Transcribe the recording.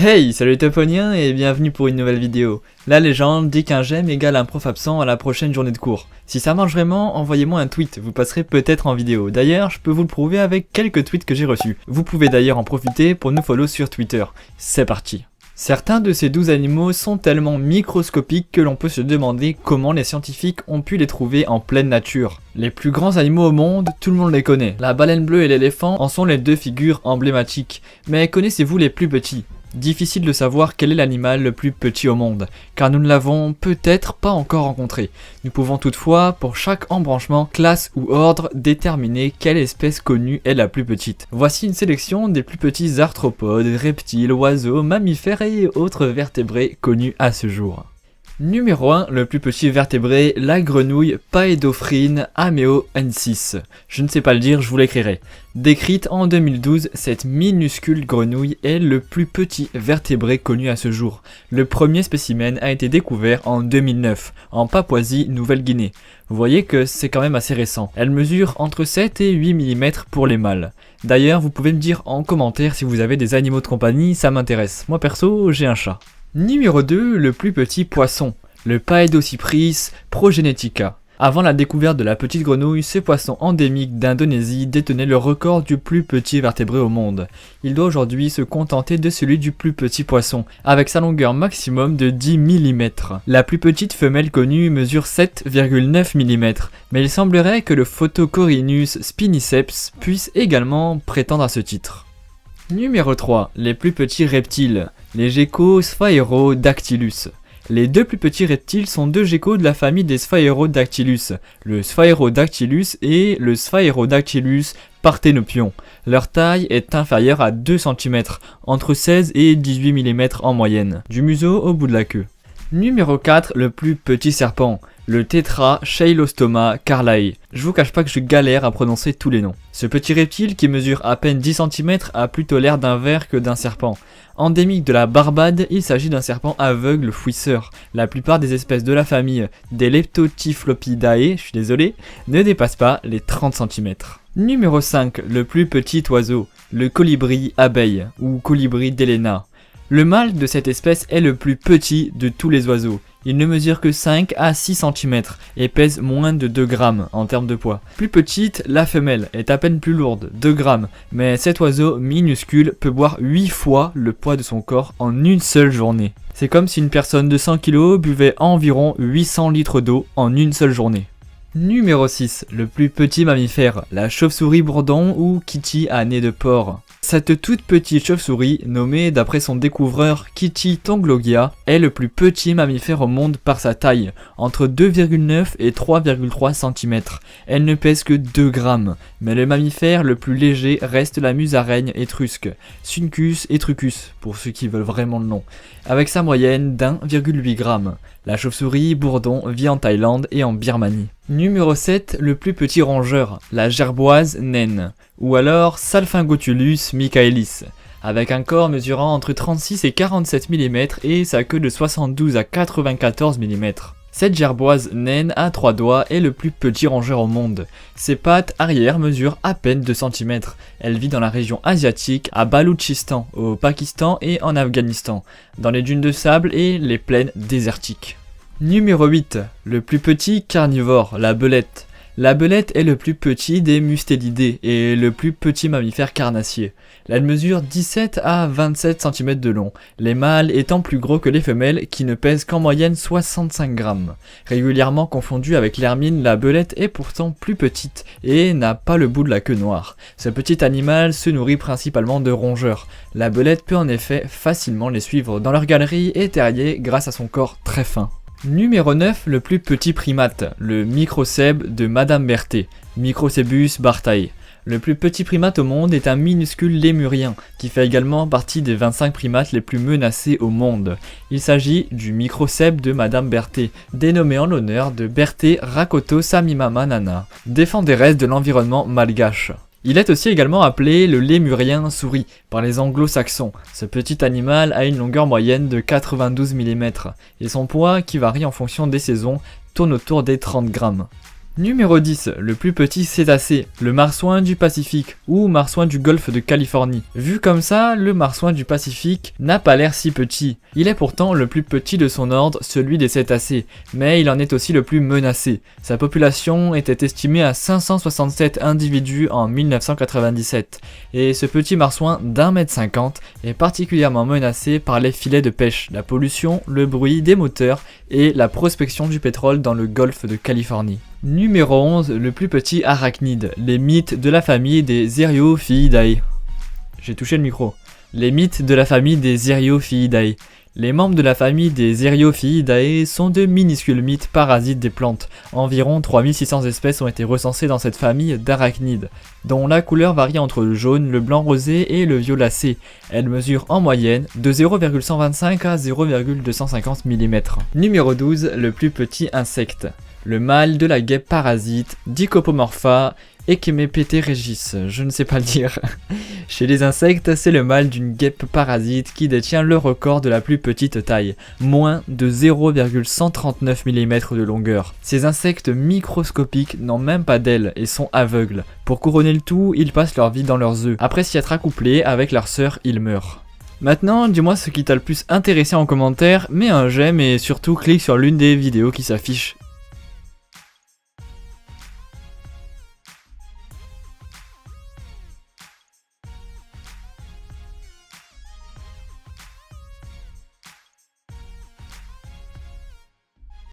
Hey, salut les toponiens et bienvenue pour une nouvelle vidéo. La légende dit qu'un j'aime égale un prof absent à la prochaine journée de cours. Si ça marche vraiment, envoyez-moi un tweet, vous passerez peut-être en vidéo. D'ailleurs, je peux vous le prouver avec quelques tweets que j'ai reçus. Vous pouvez d'ailleurs en profiter pour nous follow sur Twitter. C'est parti. Certains de ces 12 animaux sont tellement microscopiques que l'on peut se demander comment les scientifiques ont pu les trouver en pleine nature. Les plus grands animaux au monde, tout le monde les connaît. La baleine bleue et l'éléphant en sont les deux figures emblématiques. Mais connaissez-vous les plus petits ? Difficile de savoir quel est l'animal le plus petit au monde, car nous ne l'avons peut-être pas encore rencontré. Nous pouvons toutefois, pour chaque embranchement, classe ou ordre, déterminer quelle espèce connue est la plus petite. Voici une sélection des plus petits arthropodes, reptiles, oiseaux, mammifères et autres vertébrés connus à ce jour. Numéro 1, le plus petit vertébré, la grenouille Paedophrine ameoensis. Je ne sais pas le dire, je vous l'écrirai. Décrite en 2012, cette minuscule grenouille est le plus petit vertébré connu à ce jour. Le premier spécimen a été découvert en 2009, en Papouasie-Nouvelle-Guinée. Vous voyez que c'est quand même assez récent. Elle mesure entre 7 et 8 mm pour les mâles. D'ailleurs, vous pouvez me dire en commentaire si vous avez des animaux de compagnie, ça m'intéresse. Moi perso, j'ai un chat. Numéro 2, le plus petit poisson, le Paedocypris progenetica. Avant la découverte de la petite grenouille, ce poisson endémique d'Indonésie détenait le record du plus petit vertébré au monde. Il doit aujourd'hui se contenter de celui du plus petit poisson, avec sa longueur maximum de 10 mm. La plus petite femelle connue mesure 7,9 mm, mais il semblerait que le Photocorinus spiniceps puisse également prétendre à ce titre. Numéro 3, les plus petits reptiles, les geckos Sphaerodactylus. Les deux plus petits reptiles sont deux geckos de la famille des Sphaerodactylus, le Sphaerodactylus et le Sphaerodactylus parthenopion. Leur taille est inférieure à 2 cm, entre 16 et 18 mm en moyenne, du museau au bout de la queue. Numéro 4, le plus petit serpent, le Tetracheilostoma carlae. Je vous cache pas que je galère à prononcer tous les noms. Ce petit reptile qui mesure à peine 10 cm a plutôt l'air d'un ver que d'un serpent. Endémique de la Barbade, il s'agit d'un serpent aveugle fouisseur. La plupart des espèces de la famille des Leptotyphlopidae, je suis désolé, ne dépassent pas les 30 cm. Numéro 5, le plus petit oiseau, le colibri abeille ou colibri d'Helena. Le mâle de cette espèce est le plus petit de tous les oiseaux. Il ne mesure que 5 à 6 cm et pèse moins de 2 grammes en termes de poids. Plus petite, la femelle est à peine plus lourde, 2 grammes, mais cet oiseau minuscule peut boire 8 fois le poids de son corps en une seule journée. C'est comme si une personne de 100 kg buvait environ 800 litres d'eau en une seule journée. Numéro 6, le plus petit mammifère, la chauve-souris bourdon ou Kitty à nez de porc. Cette toute petite chauve-souris, nommée d'après son découvreur Kitty Tonglogia, est le plus petit mammifère au monde par sa taille, entre 2,9 et 3,3 cm. Elle ne pèse que 2 grammes, mais le mammifère le plus léger reste la musaraigne étrusque, Suncus etrucus, pour ceux qui veulent vraiment le nom, avec sa moyenne d'1,8 g. La chauve-souris bourdon vit en Thaïlande et en Birmanie. Numéro 7, le plus petit rongeur, la gerboise naine, ou alors Salpingotulus michaelis, avec un corps mesurant entre 36 et 47 mm et sa queue de 72 à 94 mm. Cette gerboise naine à 3 doigts est le plus petit rongeur au monde. Ses pattes arrière mesurent à peine 2 cm. Elle vit dans la région asiatique, à Baloutchistan, au Pakistan et en Afghanistan, dans les dunes de sable et les plaines désertiques. Numéro 8, le plus petit carnivore, la belette. La belette est le plus petit des mustélidés et le plus petit mammifère carnassier. Elle mesure 17 à 27 cm de long, les mâles étant plus gros que les femelles qui ne pèsent qu'en moyenne 65 grammes. Régulièrement confondue avec l'hermine, la belette est pourtant plus petite et n'a pas le bout de la queue noire. Ce petit animal se nourrit principalement de rongeurs. La belette peut en effet facilement les suivre dans leurs galeries et terriers grâce à son corps très fin. Numéro 9, le plus petit primate, le microcèbe de Madame Berthet, Microcebus bartai. Le plus petit primate au monde est un minuscule lémurien, qui fait également partie des 25 primates les plus menacés au monde. Il s'agit du microcèbe de Madame Berthet, dénommé en l'honneur de Berthet Rakoto Samimama Nana, défenderesse de l'environnement malgache. Il est aussi également appelé le lémurien souris par les anglo-saxons. Ce petit animal a une longueur moyenne de 92 mm et son poids, qui varie en fonction des saisons, tourne autour des 30 grammes. Numéro 10, le plus petit cétacé, le marsouin du Pacifique ou marsouin du golfe de Californie. Vu comme ça, le marsouin du Pacifique n'a pas l'air si petit. Il est pourtant le plus petit de son ordre, celui des cétacés, mais il en est aussi le plus menacé. Sa population était estimée à 567 individus en 1997, et ce petit marsouin d'1,50 m est particulièrement menacé par les filets de pêche, la pollution, le bruit des moteurs et la prospection du pétrole dans le golfe de Californie. Numéro 11, le plus petit arachnide, les mythes de la famille des Eriophilidae. J'ai touché le micro. Les mythes de la famille des Eriophilidae. Les membres de la famille des Eriophilidae sont de minuscules mythes parasites des plantes. Environ 3600 espèces ont été recensées dans cette famille d'arachnides, dont la couleur varie entre le jaune, le blanc rosé et le violacé. Elles mesurent en moyenne de 0,125 à 0,250 mm. Numéro 12, le plus petit insecte. Le mâle de la guêpe parasite Dicopomorpha Echemepeteregis, je ne sais pas le dire. Chez les insectes, c'est le mâle d'une guêpe parasite qui détient le record de la plus petite taille, moins de 0,139 mm de longueur. Ces insectes microscopiques n'ont même pas d'ailes et sont aveugles. Pour couronner le tout, ils passent leur vie dans leurs œufs. Après s'y être accouplés, avec leur sœur, ils meurent. Maintenant, dis-moi ce qui t'a le plus intéressé en commentaire, mets un j'aime et surtout clique sur l'une des vidéos qui s'affichent